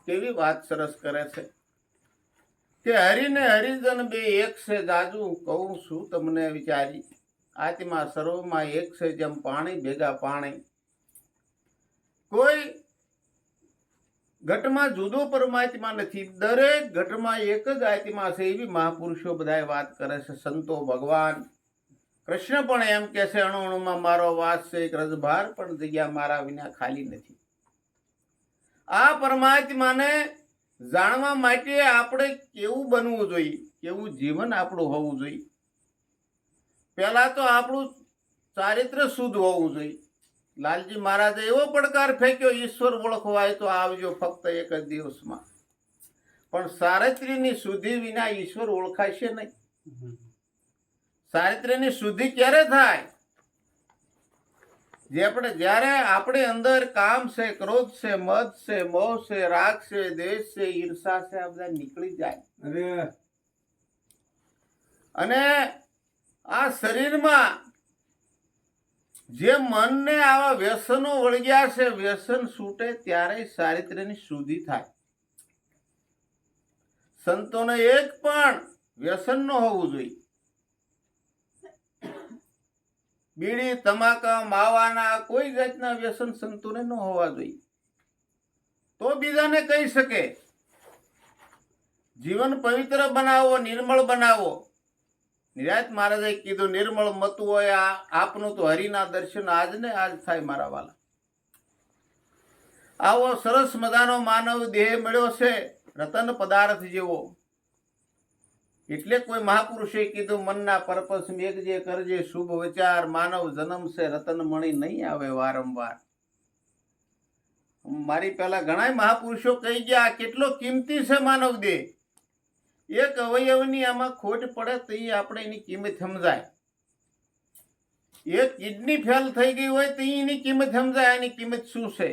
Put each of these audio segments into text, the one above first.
કેવી વાત સરસ કરે છે કે હરિને હરિજન બે એક છે જાજુ કહું છું તમને વિચારી આત્મા સર્વમાં એક છે જેમ પાણી ભેગા પાણી કોઈ ઘટમાં જુદો પરમાત્મા નથી દરેક ઘટમાં એક જ આત્મા છે એવી મહાપુરુષો બધા વાત કરે છે સંતો ભગવાન કૃષ્ણ પણ એમ કે છે અણુ અણુમાં મારો વાસ છે એક રજભાર પણ જગ્યા મારા વિના ખાલી નથી આ પરમાત્માને જાણવા માટે આપણે કેવું બનવું જોઈએ કેવું જીવન આપણું હોવું જોઈએ પહેલા તો આપણું ચારિત્ર શુદ્ધ હોવું જોઈએ લાલજી મહારાજે એવો પડકાર ફેંક્યો ઈશ્વર ઓળખવા હોય તો આવજો ફક્ત એક જ દિવસમાં પણ ચારિત્ર્યની શુદ્ધિ વિના ઈશ્વર ઓળખાશે નહીં ચારિત્ર્યની શુદ્ધિ ક્યારે થાય જ્યારે આપણે અંદર કામ છે ક્રોધ છે મદ છે મોહ છે રાગ છે દ્વેષ છે ઈર્ષા છે આ બધા નીકળી જાય અને આ શરીરમાં જે મનને આવા વ્યસનો વળગ્યા છે, વ્યસન છૂટે ત્યારે ચારિત્ર્યની શુદ્ધિ થાય. સંતોને એક પણ વ્યસન ન હોવું જોઈએ. બીડી, તમાકુ, માવાના કોઈ જાતના વ્યસન સંતોને ન હોવા જોઈએ. તો બીજાને કહી શકે જીવન પવિત્ર બનાવો, નિર્મળ બનાવો. નિરાત મહારાજે કીધું નિર્મળ મતું હોય આપનું તો હરિના દર્શન આજ ને આજ થાય મારા વાલા. આવો સરસ મજાનો માનવ દેહ મળ્યો છે, રતન પદાર્થ જેવો. એટલે કોઈ મહાપુરુષે કીધું મનના પર્પસ મેઘજે કરજે શુભ વિચાર, માનવ જન્મ છે રતન મણી નહીં આવે વારંવાર. મારી પહેલા ઘણા મહાપુરુષો કહી ગયા કેટલો કિંમતી છે માનવ દેહ. એક અવયવની આમાં ખોટ પડે તો આપણે એની કિંમત સમજાય. એક કિડની ફેલ થઈ ગઈ હોય તો એની કિંમત સમજાય, એની કિંમત શું છે.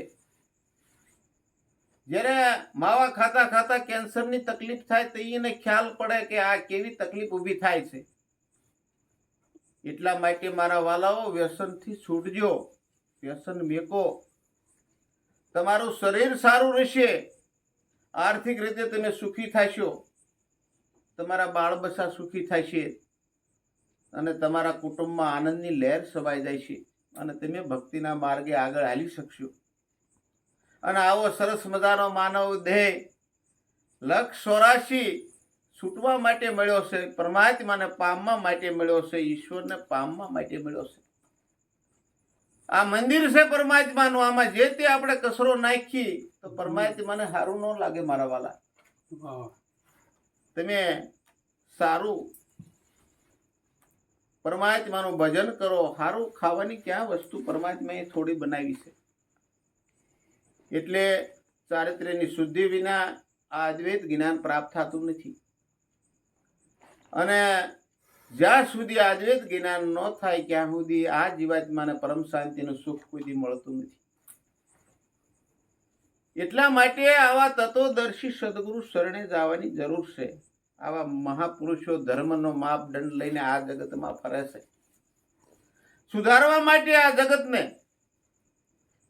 જ્યારે માવા ખાતા ખાતા કેન્સરની તકલીફ થાય તો એને ખ્યાલ પડે કે આ કેવી તકલીફ ઊભી થાય છે. એટલા માટે મારા વાલાઓ વ્યસનથી છૂટજો, વ્યસન મેકો. તમારું શરીર સારું રહેશે, આર્થિક રીતે તમે સુખી થશો, તમારા બાળ બચ્ચા સુખી થશે અને તમારા કુટુંબમાં આનંદની લહેર છવાઈ જાય છે અને તમે ભક્તિના માર્ગે આગળ હાલી શકશો. અને આવો સરસ મજાનો માનવ દેહ 184 છૂટવા માટે મળ્યો છે, પરમાત્માને પામવા માટે મળ્યો છે, ઈશ્વરને પામવા માટે મળ્યો છે. આ મંદિર છે પરમાત્માનું. આમાં જે તે આપણે કચરો નાખી તો પરમાત્માને સારું ન લાગે મારા વાલા. તમે સારું પરમાત્માનું ભજન કરો. સારું ખાવાની ક્યાં વસ્તુ પરમાત્માએ થોડી બનાવી છે. એટલે ચારિત્ર્યની શુદ્ધિ વિના આ અદ્વૈત જ્ઞાન પ્રાપ્ત થતું નથી. અને જ્યાં સુધી અદ્વૈત જ્ઞાન ન થાય ત્યાં સુધી આ જીવાત્માને પરમ શાંતિનું સુખ કોઈ મળતું નથી. એટલા માટે આવા તત્વદર્શી સદગુરુ શરણે જવાની જરૂર છે. આવા મહાપુરુષો ધર્મનો માપદંડ લઈને આ જગતમાં ફરે છે. સુધારવા માટે આ જગતને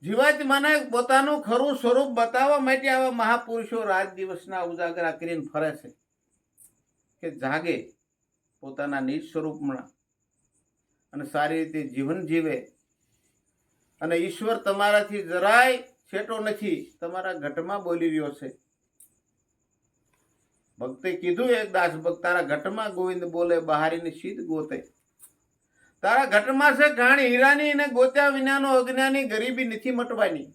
જીવાત્માને પોતાનું ખરું સ્વરૂપ બતાવવા માટે આવા મહાપુરુષો રાત દિવસના ઉજાગરા કરીને ફરે છે કે જાગે પોતાના નિજ સ્વરૂપમાં અને સારી રીતે જીવન જીવે. અને ઈશ્વર તમારાથી જરાય છેટો નથી, તમારા ઘટમાં બોલી રહ્યો છે. ભક્તે કીધું એક દાસ ભક્ત, તારા ઘટમાં ગોવિંદ બોલે, બહારીની સીધ ગોતે. તારા ઘટમાં છે ઘાણ હીરાની, અને ગોત્યા વિનાનો અજ્ઞાની ગરીબી નથી મટવાની.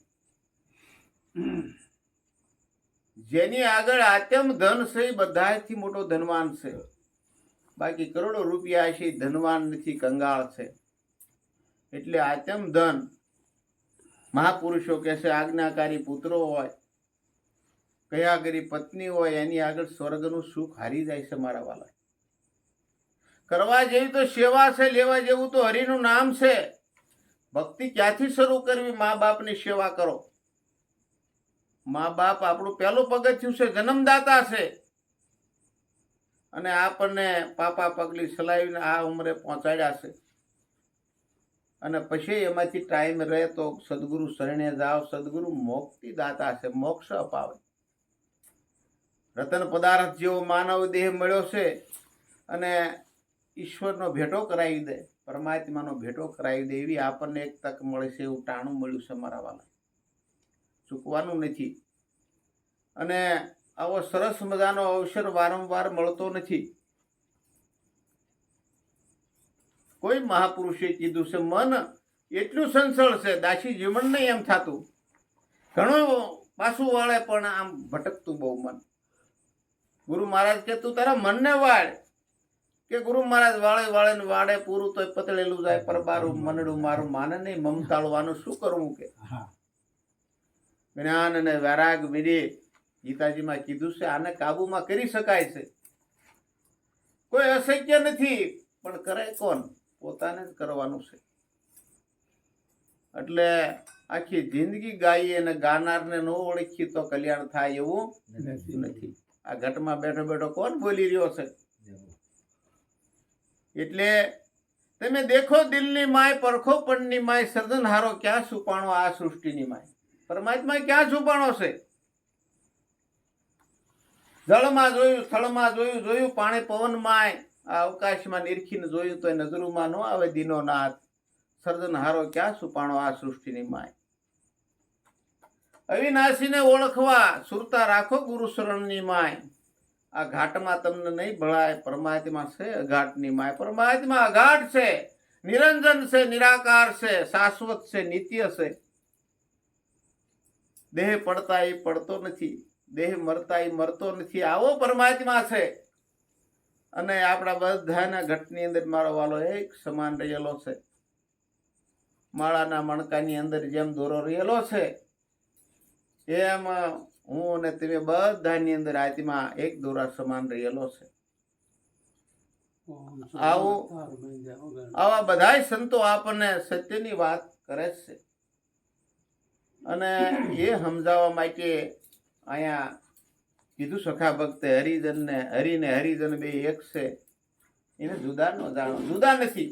જેની આગળ આત્મ ધન છે એ બધાથી મોટો ધનવાન છે. બાકી કરોડો રૂપિયા છે ધનવાન નથી, કંગાળ છે. એટલે આત્મ ધન મહાપુરુષો કહે છે આજ્ઞાકારી પુત્રો હોય, કયા કરી પત્ની હોય, એની આગળ સ્વર્ગનું સુખ હારી જાય છે મારા વાલા. કરવા જેવી તો સેવા છે, લેવા જેવું તો હરિનું નામ છે. ભક્તિ ક્યાંથી શરૂ કરવી? મા બાપની સેવા કરો. મા બાપ આપણું પહેલું પગથિયું છે, જન્મદાતા છે. અને આપણને પાપા પગલી સલાવીને આ ઉંમરે પહોંચાડ્યા છે. અને પછી એમાંથી ટાઈમ રહે તો સદગુરુ શરણે જાઓ. સદગુરુ મોક્ષથી દાતા છે, મોક્ષ અપાવે. રતન પદાર્થ જેવો માનવ દેહ મળ્યો છે અને ઈશ્વરનો ભેટો કરાવી દે, પરમાત્માનો ભેટો કરાવી દે એવી આપણને એક તક મળે છે. એવું ટાણું મળ્યું છે મારા વાલા, ચૂકવાનું નથી. અને આવો સરસ મજાનો અવસર વારંવાર મળતો નથી. કોઈ મહાપુરુષે કીધું છે મન એટલું સંસળ છે, દાસી જીવન નહીં એમ થતું. ઘણું પાછું વાળે પણ આમ ભટકતું બહુ મન. ગુરુ મહારાજ કે તું તારા મનને વાળ, કે ગુરુ મહારાજ વાળે વાળે ને વાળે પૂરું તો પતળેલું જાય, પર બારું મનડું મારું માને નહીં, મમતાળવાનું શું કરવું? કે જ્ઞાન અને વૈરાગ વિધિ ગીતાજીમાં કીધું છે, આને કાબુમાં કરી શકાય છે. કોઈ અશક્ય નથી, પણ કરે કોણ? પોતાને જ કરવાનું છે. એટલે આખી જિંદગી ગાઈએ અને ગાનારને ન ઓળખી તો કલ્યાણ થાય એવું નથી. આ ઘટમાં બેઠો બેઠો કોણ બોલી રહ્યો છે? એટલે તમે દેખો દિલની માય, પરખો પણની માય, સર્જનહારો ક્યાં છુપાણો આ સૃષ્ટિની માય. પરમાત્મા ક્યાં છુપાણો છે? જળમાં જોયું, સ્થળમાં જોયું, જોયું પાણી પવનમાં, આ અવકાશમાં નિરખીને જોયું તો નજરોમાં ન આવે દીનો નાથ. સર્જનહારો ક્યાં છુપાણો આ સૃષ્ટિની માય. અવિનાશીને ઓળખવા સુરતા રાખો ગુરુ શરણની માય. આ ઘાટમાં તમને નહીં ભળાય, પરમાત્મા છે અઘાટની માય. પરમાત્મા અઘાટ છે, નિરંજન છે, નિરાકાર છે, શાશ્વત છે, નિત્ય છે. દેહ પડતા એ પડતો નથી, દેહ મરતા એ મરતો નથી, આવો પરમાત્મા છે. અને આપણા બધાના ઘટની અંદર મારો વાલો એક સમાન રહેલો છે. માળાના મણકાની અંદર જેમ દોરો રહેલો છે, એમ હું અને તમે બધાની અંદર આત્મા એક દોરા સમાન રહેલો છે. આવા બધા સંતો આપણને સત્યની વાત કરે છે. અને એ સમજાવવા માટે અહીંયા કીધું સખા ભક્તે હરિજનને, હરિને હરિજન બે એક છે, એને જુદા ન જાણો. જુદા નથી.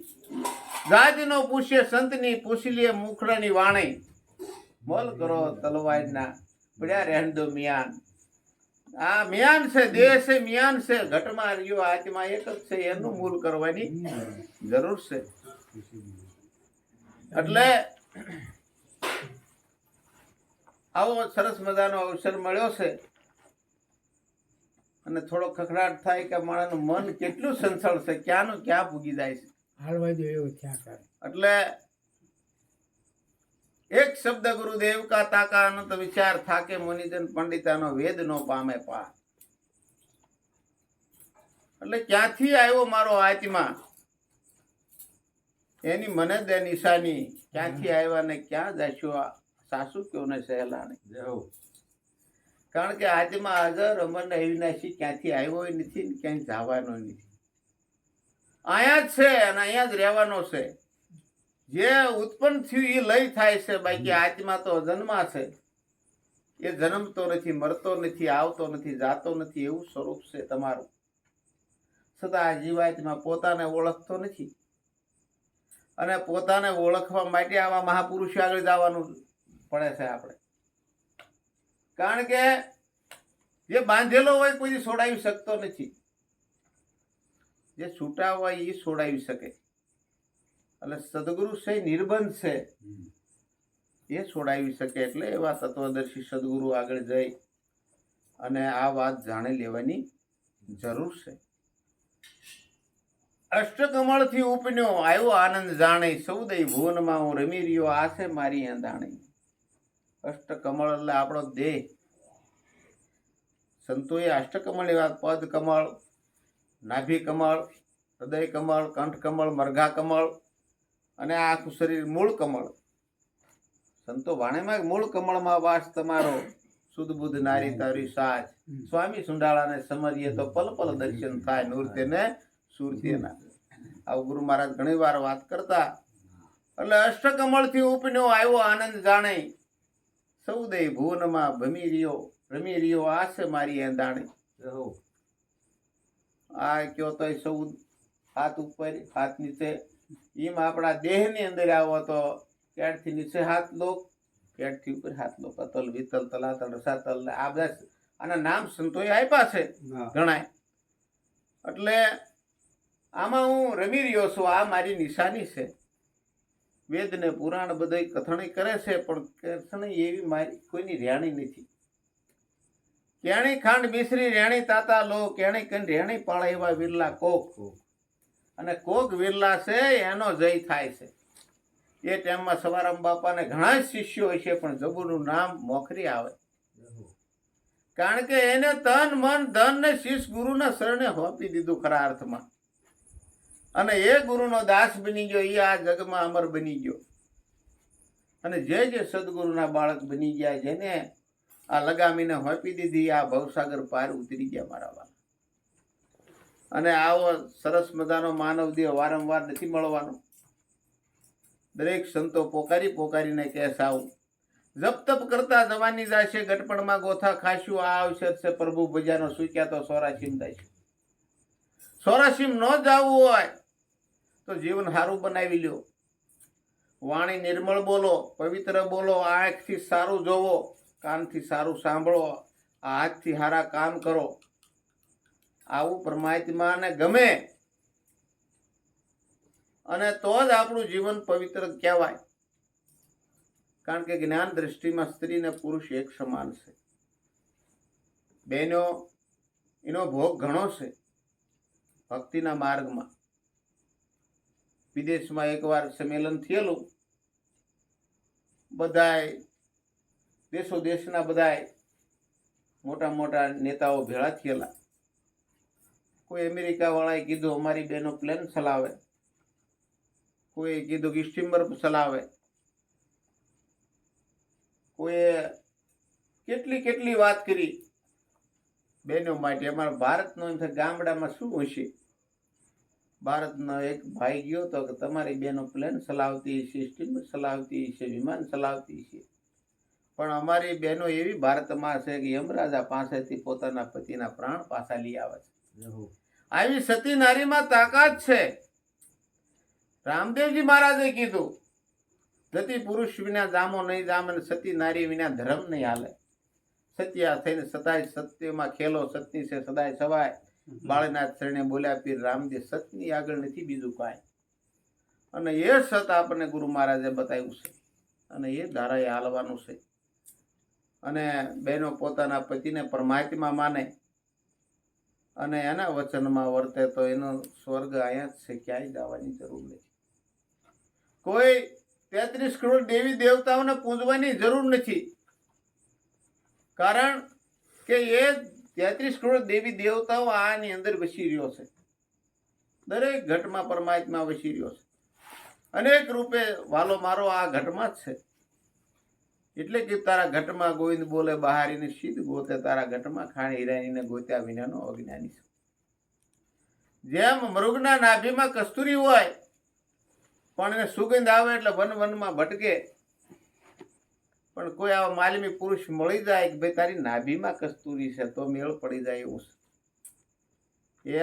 જાજનો પૂછે સંતની, પૂછી લે મુખડાની વાણી. મોલ કરો તલવારના, પડ્યા રહેંદો મિયાન. આ મિયાન છે, દેહ છે, મિયાન છે. ઘટમાં રહ્યો આત્મા એક જ છે, એનું મૂલ કરવાની જરૂર છે. એટલે આવો સરસ મજાનો અવસર મળ્યો છે. અને થોડો ખખડાટ થાય કે માણસનું મન કેટલું સંસળ છે, ક્યાંનું ક્યાં પૂગી જાય છે. એટલે એક શબ્દ ગુરુદેવ કા તાકા અનંત વિચાર થાકે, મુનિજન પંડિતાનો વેદ નો પામે પાર. એટલે ક્યાંથી આવ્યો મારો આત્મા, એની મને દે નિશાની. ક્યાંથી આવ્યા ને ક્યાં જશો, સાસુ કયો ને સહેલાણી. કારણ કે આત્મા અજર અમર ને અવિનાશી ક્યાંથી આવ્યો નથી ને ક્યાંય જવાનો નથી. અહીંયા જ છે અને અહીંયા જ રહેવાનો છે. જે ઉત્પન્ન થયું એ લય થાય છે, બાકી આત્મા તો જન્મા છે. એ જન્મતો નથી, મરતો નથી, આવતો નથી, જાતો નથી. એવું સ્વરૂપ છે તમારું. છતાં જીવાત્મા પોતાને ઓળખતો નથી. અને પોતાને ઓળખવા માટે આવા મહાપુરુષો આગળ જવાનું પડે છે આપણે. કારણ કે જે બાંધેલો હોય કોઈ છોડાવી શકતો નથી. જે છૂટા હોય એ છોડાવી શકે. એટલે સદગુરુ છે, નિર્બંધ છે, એ છોડાવી શકે. એટલે એવા તત્વદર્શી સદગુરુ આગળ જઈ અને આ વાત જાણી લેવાની જરૂર છે. અષ્ટકમળ થી ઉપન્યો આવ્યો આનંદ જાણે, સૌદય ભુવનમાં હું રમી રહ્યો આ છે મારી અંધાણી. અષ્ટકમળ એટલે આપણો દેહ. સંતોએ અષ્ટકમળની વાત, પદ કમળ, નાભી કમળ, હૃદય કમળ, કંઠ કમળ, મરઘા કમળ અને આખું શરીર મૂળ કમળ. સંતો વાણીમાં મૂળ કમળમાં વાસ તમારો, શુદ્ધ બુદ્ધ નારી તારી સાજ. સ્વામી સુંડાળાને સમરીએ તો પલ પલ દર્શન થાય, નૂરતેને સુરતેના. આવું ગુરુ મહારાજ ઘણી વાર વાત કરતા. એટલે અષ્ટકમળ થી ઉપન્યો આવ્યો આનંદ જાણે, સૌદય ભુવનમાં ભમી રહ્યો રમી રહ્યો આ છે મારી એંધાણી. આ કયો તો સૌ હાથ ઉપર હાથ નીચે. એમ આપણા દેહ ની અંદર આવો તો પેટથી નીચે હાથ લો, પેટથી ઉપર હાથ લો. અતલ, વિતલ, તલાતલ, રસાતલ ને આ બધા આના નામ સંતોએ આપ્યા છે ઘણાય. એટલે આમાં હું રમી રહ્યો છું, આ મારી નિશાની છે. વેદ ને પુરાણ બધા કથણી કરે છે, પણ કથણી એવી મારી કોઈની રેણી નથી. કેણી ખાંડ મિશ્રી રેણી તાતા લો, કેણી કન રેણી પાળે એવા વિરલા કોક. અને કોક વિરલા છે એનો જય થાય છે. એ ટાઈમમાં સવારામ બાપાને ઘણા શિષ્યો હશે, પણ જબુનું નામ મોખરી આવે. કારણ કે એને તન મન ધન ને શિષ્ય ગુરુના શરણે હોપી દીધું ખરા અર્થમાં. અને એ ગુરુનો દાસ બની ગયો, એ આ જગમાં અમર બની ગયો. અને જે સદગુરુના બાળક બની ગયા, જેને આ લગામીને હોપી દીધી, આ ભવસાગર પાર ઉતરી ગયા મારા વાલા. અને આવો સરસ મજાનો માનવ દેહ વારંવાર નથી મળવાનો. દરેક સંતો પોકારી પોકારીને કહે સાવું જપ તપ કરતા જવાની જાશે, ગટપણમાં ગોથા ખાશું આ અવસર છે પ્રભુ ભજાનો, સૂક્યા તો સોરાશીમ જાય છે. સોરાશીમ ન જવું હોય તો જીવન સારું બનાવી લ્યો. વાણી નિર્મળ બોલો, પવિત્ર બોલો, આંખથી સારું જોવો, કાનથી સારું સાંભળો, હાથથી સારા કામ કરો. આવું પરમાત્માને ગમે અને તો જ આપણું જીવન પવિત્ર કહેવાય. કારણ કે જ્ઞાન દ્રષ્ટિમાં સ્ત્રી ને પુરુષ એક સમાન છે. બહેનો એનો ભોગ ઘણો છે ભક્તિના માર્ગમાં. વિદેશમાં એકવાર સંમેલન થયેલું, બધાય દેશો દેશના બધાય મોટા મોટા નેતાઓ ભેળા થયેલા. કોઈ અમેરિકા વાળાએ કીધું અમારી બહેનો પ્લેન ચલાવે, કોઈ કીધું કે સ્ટીમર ચલાવે, કોઈએ કેટલી કેટલી વાત કરી બહેનો માટે. અમારા ભારતનો એમ થાય ગામડામાં શું હશે. ભારતનો એક ભાઈ ગયો તો કે તમારી બહેનો પ્લેન ચલાવતી હશે, સ્ટીમર ચલાવતી હશે, વિમાન ચલાવતી હશે, પણ અમારી બહેનો એવી ભારતમાં છે કે યમરાજા પાસેથી પોતાના પતિના પ્રાણ પાછા લઈ આવે છે. આવી સતી નારીમાં તાકાત છે. રામદેવજી મહારાજે કીધું સતી પુરુષ વિના જામો નહીં જામે, સતી નારી વિના ધર્મ નહીં હાલે. સત્યા થઈને સદાય સત્યમાં ખેલો, સતની છે સદાય સવાય. બાળનાથ શરણે બોલ્યા પીર રામદેવ, સતની આગળ નથી બીજું કાંઈ. અને એ સત આપણને ગુરુ મહારાજે બતાવ્યું છે અને એ ધારાએ હાલવાનું છે. અને બહેનો પોતાના પતિને પરમાત્મા માને અને એના વચનમાં વર્તે તો એનો સ્વર્ગ અહીંયા જ છે, ક્યાંય જવાની જરૂર નથી. કોઈ 33 કરોડ દેવી દેવતાઓને પૂજવાની જરૂર નથી. કારણ કે એ 33 કરોડ દેવી દેવતાઓ આની અંદર વસી રહ્યો છે. દરેક ઘટમાં પરમાત્મા વસી રહ્યો છે. અનેક રૂપે વાલો મારો આ ઘટમાં જ છે. એટલે કે તારા ઘટમાં ગોવિંદ બોલે બહારીને સિદ્ધ ગોતે, તારા ઘટમાં ખાણ હિરાનીને ગોત્યા વિનાનો અજ્ઞાની છે. જેમ મૃગના નાભીમાં કસ્તુરી હોય પણ એને સુગંધ આવે એટલે વન વનમાં ભટકે, પણ કોઈ આવા માલમી પુરુષ મળી જાય કે ભાઈ તારી નાભીમાં કસ્તુરી છે તો મેળ પડી જાય એવું છે.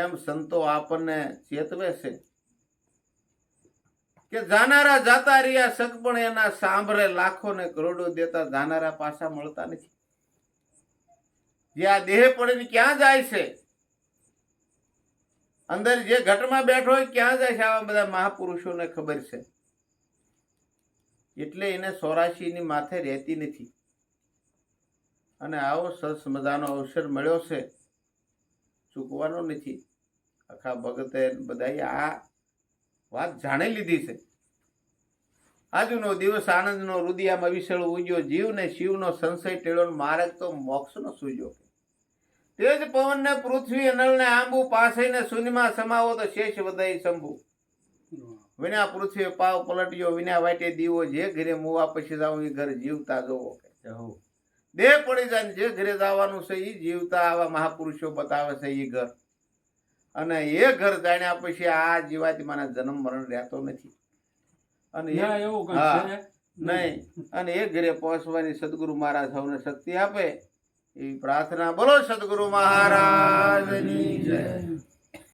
એમ સંતો આપણને ચેતવે છે કે જાનારા જાતા રહ્યા સક પણ એના સાંભળે, લાખો ને કરોડો દેતા જાનારા પાછા મળતા નથી. જે આ દેહ પડીને ક્યાં જાય છે, અંદર જે ઘટમાં બેઠો હોય ક્યાં જાય છે, આવા બધા મહાપુરુષોને ખબર છે. એટલે એને 84 ની માથે રહેતી નથી. અને આવો સરસ મજાનો અવસર મળ્યો છે, ચૂકવાનો નથી. આખા ભગતે બધાએ આ વાત જાણી લીધી છે. આજનો દિવસ આનંદનો રુદિયામાં વિસળ ઉજ્યો, જીવને શિવનો સંશય ટેળો, માર્ગ તો મોક્ષનો સૂજ્યો. તેજ પવનને પૃથ્વી અનળને આંબુ, પાસઈને શૂન્યમાં સમાવો તો શેષ વધઈ શંભુ. વિના પૃથ્વી પાવ પલટ્યો, વિના વાટે દીવો, જે ઘરે મુવા પછી જાવ એ ઘર જીવતા જોવો. દેહ પડી જાય જે ઘરે જવાનું છે એ જીવતા આવા મહાપુરુષો બતાવે છે એ ઘર. અને એ ઘર જાણ્યા પછી આ જીવાત્માના જન્મ મરણ રહેતો નથી. અને નહીં, અને એ ઘરે પહોંચવાની સદગુરુ મહારાજ સૌને શક્તિ આપે એવી પ્રાર્થના. બોલો સદગુરુ મહારાજની જય.